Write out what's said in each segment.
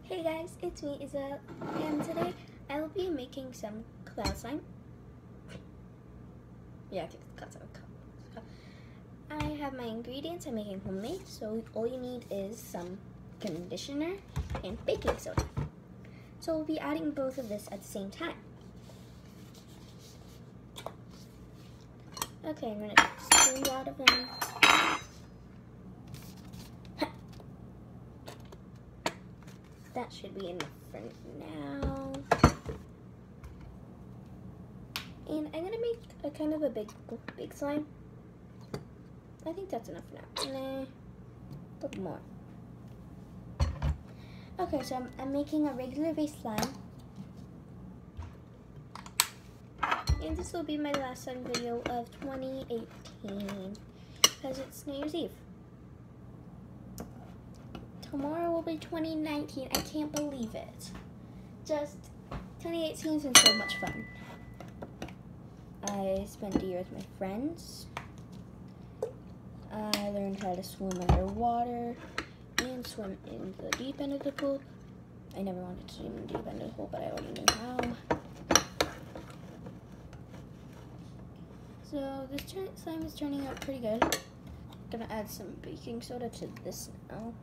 Hey guys, it's me, Isabel, and today I will be making some cloud slime. Yeah, I think it's cloud slime. I have my ingredients. I'm making homemade, so all you need is some conditioner and baking soda. So we'll be adding both of this at the same time. Okay, I'm going to squeeze a lot of them. That should be enough for now. And I'm gonna make a kind of a big slime. I think that's enough now. Nah, a little more. Okay, so I'm making a regular base slime. And this will be my last slime video of 2018 because it's New Year's Eve. Tomorrow will be 2019. I can't believe it. Just 2018 has been so much fun. I spent a year with my friends. I learned how to swim underwater and swim in the deep end of the pool. I never wanted to swim in the deep end of the pool, but I already knew how. So this slime is turning out pretty good. I'm gonna add some baking soda to this now.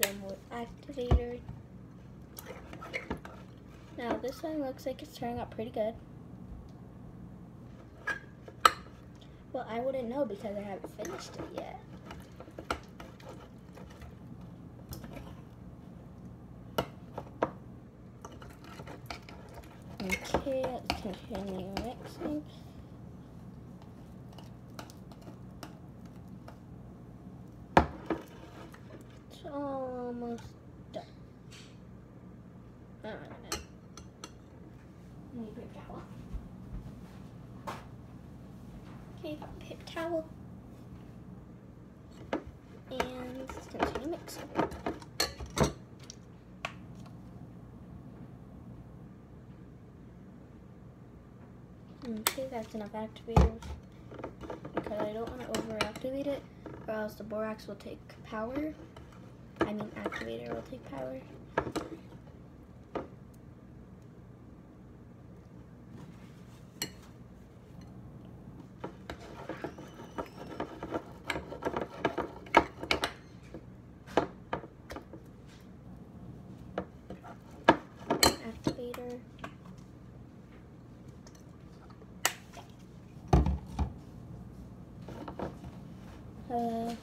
Some more activator. Now this one looks like it's turning out pretty good. Well, I wouldn't know because I haven't finished it yet. Okay, let's continue mixing. It's almost done. I need a paper towel. Okay, got a paper towel. And let's continue mixing. Okay, that's enough activators because I don't want to overactivate it or else the borax will take power. I mean activator will take power. Activator. I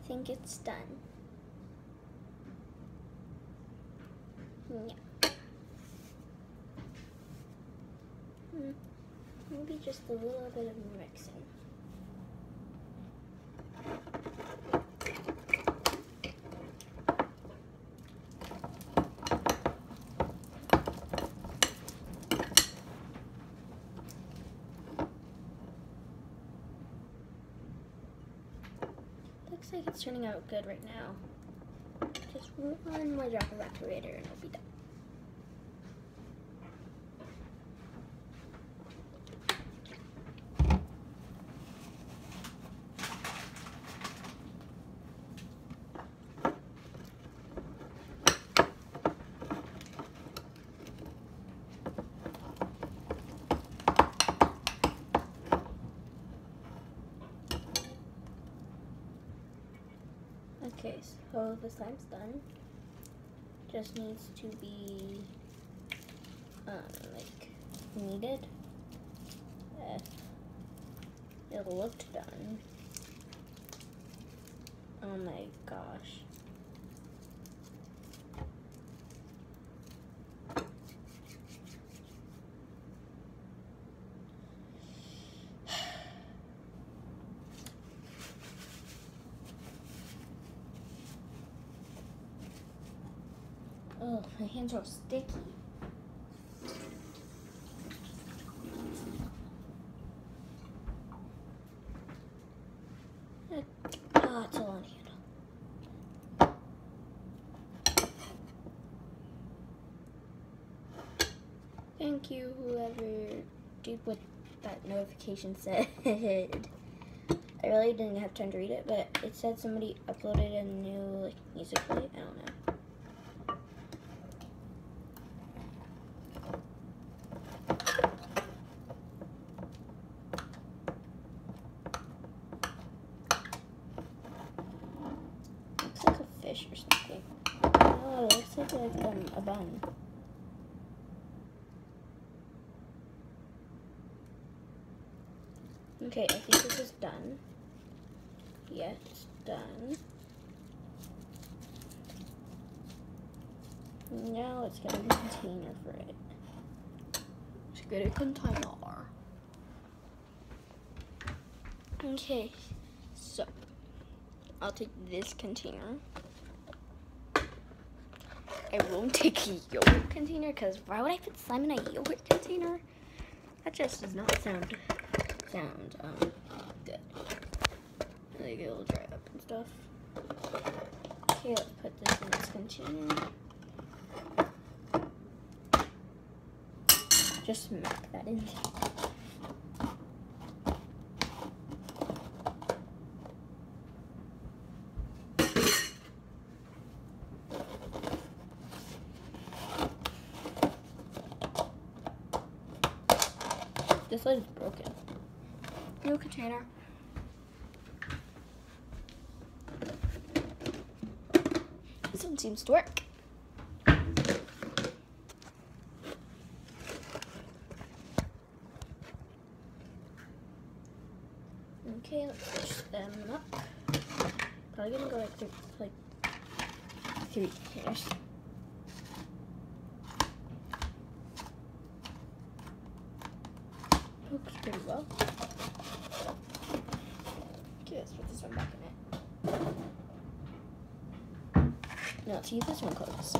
think it's done. Yeah. Maybe just a little bit of mixing. Looks like it's turning out good right now. Just one more drop of activator and it'll be done. Okay, so the slime's done. Just needs to be like kneaded. It looked done. Oh my gosh. Oh, my hands are sticky. It's all on the handle. Thank you, whoever did what that notification said. I really didn't have time to read it, but it said somebody uploaded a new music plate. I don't know. Looks like a fish or something. Oh, it looks like a bun. Okay, I think this is done. Yeah, it's done. Now let's get a container for it. Let's get a container. Okay, so I'll take this container. I won't take a yogurt container because why would I put slime in a yogurt container? That just does not sound good. Like it'll dry up and stuff. Okay, let's put this in this container. Just smack that in. This lid is broken. New container. This one seems to work. Okay, let's fish them up. Probably gonna go like three containers. Looks pretty well. Okay, let's put this one back in it. Now let's see if this one closes.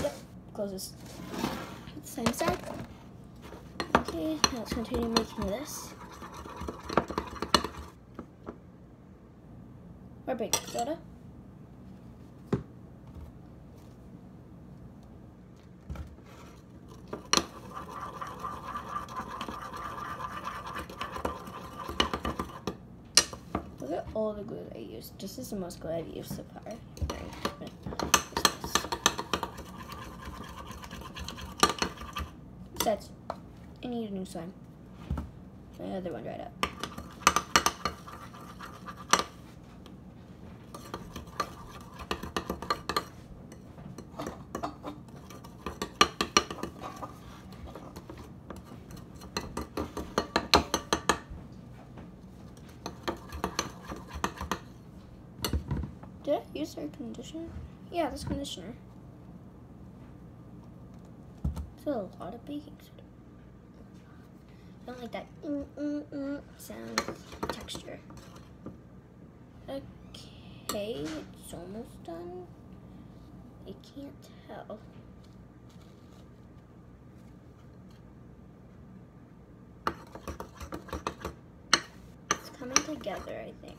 Yep, closes. Same side. Okay, now let's continue making this. More baking soda. Look at all the glue I used. This is the most glue I've used so far. Besides, I need a new slime. My other one dried up. Did I use our conditioner? Yeah, this conditioner. It's a lot of baking soda. I don't like that sound texture. Okay, it's almost done. I can't tell. It's coming together, I think.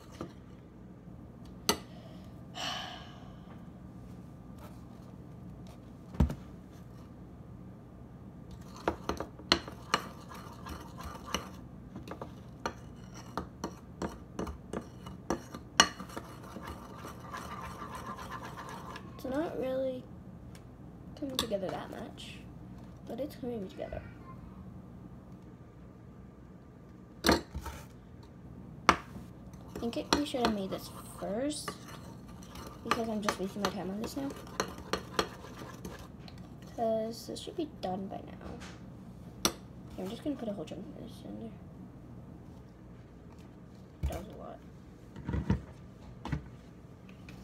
It's not really coming together that much, but it's coming together. I think we should have made this first because I'm just wasting my time on this now. Because this should be done by now. Okay, I'm just going to put a whole chunk of this in there. That was a lot.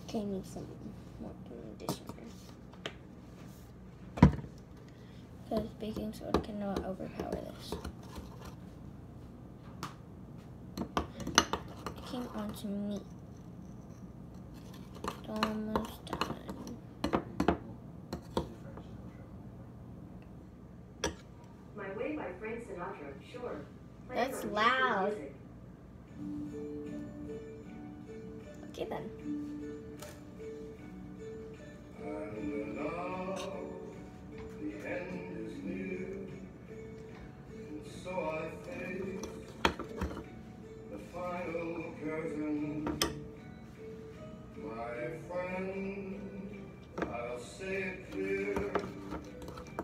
Okay, I need some more conditioner. Because baking soda cannot overpower this. It came onto me. Don't almost done. My Way by Frank Sinatra, sure. Play That's from loud. music. Okay then. And now the end is near, and so I face the final curtain. My friend, I'll say it clear,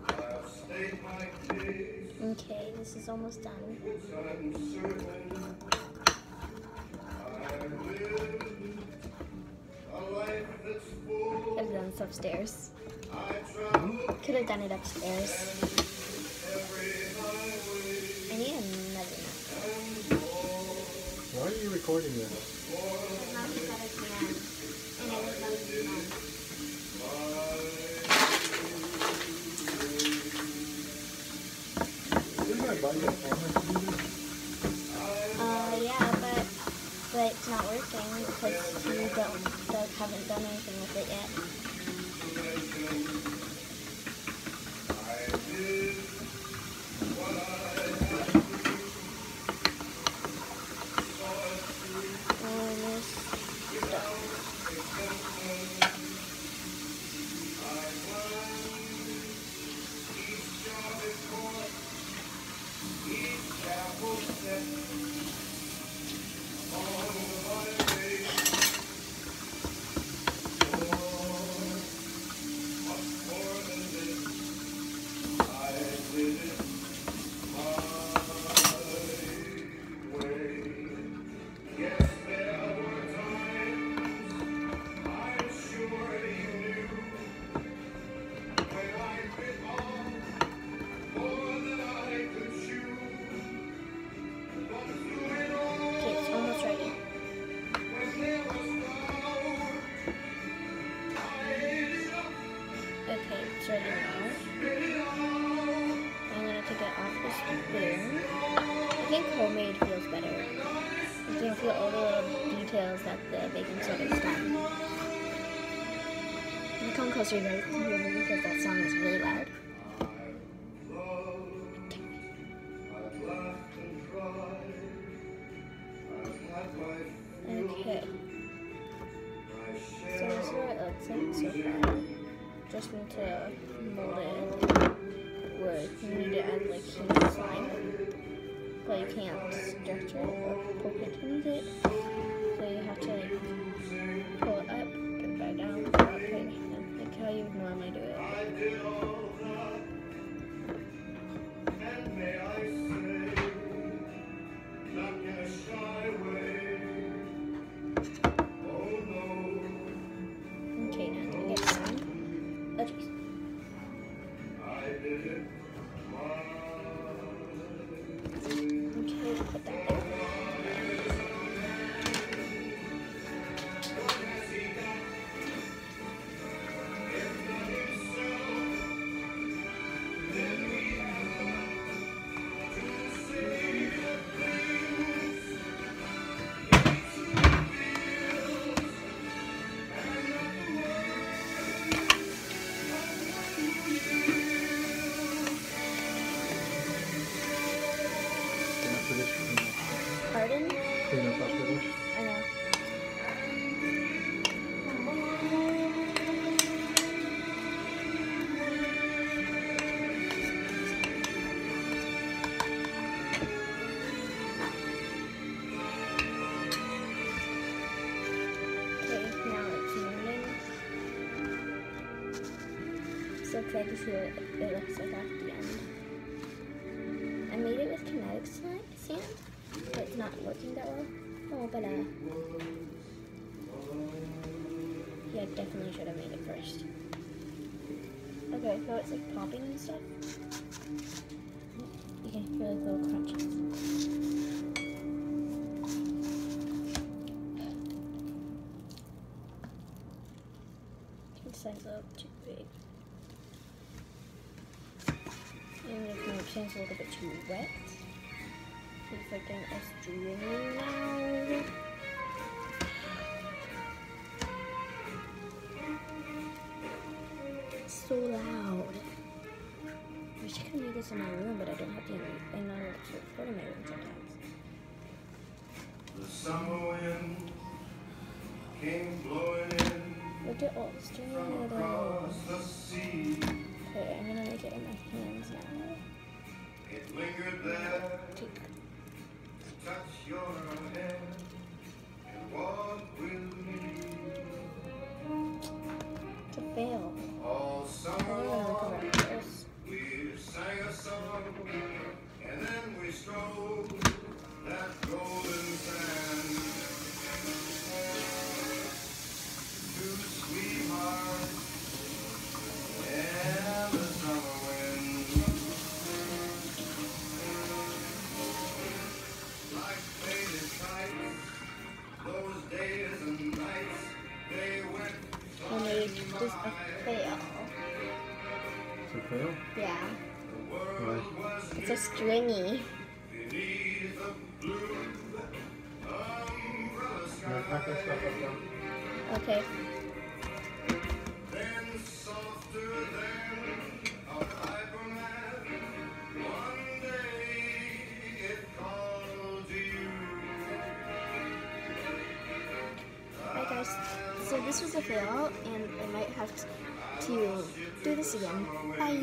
I'll state my case, Okay, this is almost done. which I'm certain I live a life that's full. Could have done this upstairs. I travel Could have done it upstairs. every highway I need another nap. and more. Why are you recording this? Didn't I buy you a camera to do this? Yeah, but it's not working because you haven't done anything with it yet. I did what I had to do. Saw it through Almost done. exemption. I planned each job it brought, each careful step on the byway. Much more than this, I did it my way. Yes, there were times I'm sure you knew when I bit off more than I could chew. But through it all, Okay, it's almost ready. when there was doubt, I ate it up, Okay, it's ready now. spit it out. I'm gonna take it off the spoon. I think homemade feels better. You can feel all the little details that the baking soda's done. I'm gonna come closer to you because that song is really loud. I've loved, I've laughed and cried, I've had my fill, Okay, my so share this is what it of looks like so losing. far. Just need to mold it with, you need to add like some slime, but you can't stretch it or poke it into it. So you have to like pull it up, put it back down, pull it up, put it back down, like how you would normally do it. I did all that, and may I say, not in a shy way. Oh no, Okay, now I'm gonna get some. Oh jeez. I did it my way. Okay, put that there. What has he got? If not himself, then we have to say the things he truly feels, and not the words, not what he feels. Clean up for this. Pardon? Clean up after this. I know. Okay, now it's moving. So excited to see what it looks like at the end. I made it with kinetic sand, but it's not working that well. Oh, but yeah, definitely should have made it first. Okay, so it's like popping and stuff. You can feel like little crunches. The size a little too big. And if my pen's a little bit too wet, it's like getting a stringy now. so loud. I wish I could make this in my room, but I don't have the I'm not able to record in my room sometimes. The summer wind came blowing in Look at all the string in it. across the sea. Okay, I'm gonna make it in my hands now. It lingered there Take to touch your hand and walk with me. It's a fail. All I'm summer gonna cover long up this. we sang a song and then we strolled that golden sand. Two sweethearts and the summer wind, like faded kites, those days and nights, they went I made just a fail. It's a fail? Yeah. the world was It's a stringy. beneath the blue umbrella Can I pack that sky. stuff up now? Okay. Then softer than a piper man, one day it called to you. Hi guys. So this was a fail, and I might have to do this again. Bye.